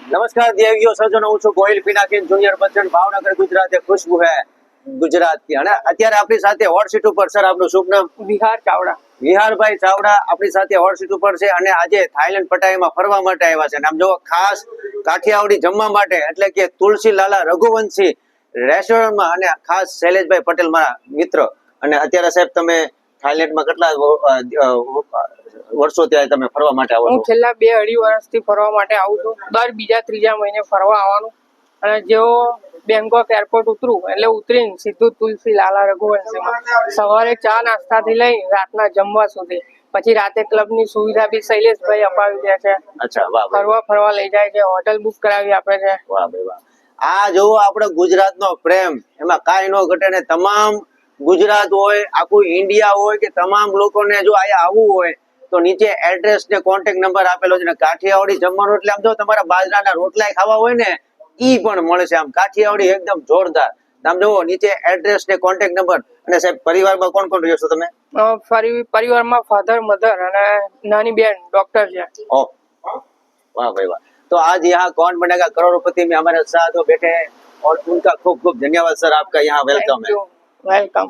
नमस्कार देवियों सज्जनो, હું છું ગોહિલ પિનાકિન જુનિયર બચ્ચન, ભાવનગર ગુજરાત. ખુશ્બુ હે ગુજરાત की. અને અત્યારે આપણી સાથે હોટ સીટ ઉપર સર આપનું શુભ નામ? વિહાર ચાવડા. વિહારભાઈ ચાવડા આપણી સાથે હોટ સીટ ઉપર છે અને આજે થાઈલેન્ડ પટાઈમાં ફરવા માટે આવ્યા છે. અને આમ જો ખાસ કાઠિયાવાડી જમવા માટે, એટલે કે તુલસી લાલા રઘુવંશી રેસ્ટોરન્ટમાં, અને ખાસ શૈલેષભાઈ પટેલ મારા મિત્ર. અને અત્યારે સાહેબ તમે થાઈલેન્ડમાં કેટલા વર્ષો ત્યાં તમે ફરવા માટે આવો છો? હું છેલ્લા 2-2.5 વર્ષથી ફરવા માટે આવું છું. દર બીજા ત્રીજા મહિને ફરવા આવવાનું. અને જેવો બેંકોક એરપોર્ટ ઉતરું એટલે ઉતરીને સીધું તુલસી લાલા રઘુવંશીમાં સવારે ચા નાસ્તાથી લઈ રાતના જમવા સુધી. પછી રાતે ક્લબની સુવિધા બી શૈલેષભાઈ અપાવી દે છે. અચ્છા, વાહ. ફરવા લઈ જાય છે, હોટલ બુક કરાવી આપે છે. વાહ ભાઈ વાહ. આ જોવો આપણે ગુજરાતનો પ્રેમ, એમાં કાંઈ ન ઘટે ને. તમામ ગુજરાત હોય, આખું ઇન્ડિયા હોય, કે તમામ લોકોને જો અહીંયા આવવું હોય તો નીચે એડ્રેસ ને કોન્ટેક્ટ નંબર આપેલો છે. ને કાઠિયાવાડી જમવાનું એટલે આમ જો તમારા બાજરાના રોટલા ખાવા હોય ને ઈ પણ મળે છે. આમ કાઠિયાવાડી એકદમ જોરદાર. આમ જોવો નીચે એડ્રેસ ને કોન્ટેક્ટ નંબર. અને સાહેબ પરિવારમાં કોણ કોણ રહ્યો છો તમે? પરિવારમાં ફાધર, મધર અને નાની બેન ડોક્ટર છે. ઓહ, वाह भाई वाह. तो आज यहाँ कौन बनेगा करोड़पति में हमारे साथ वो बैठे हैं और उनका खूब खूब धन्यवाद सर. आपका यहाँ वेलकम है. वेलकम.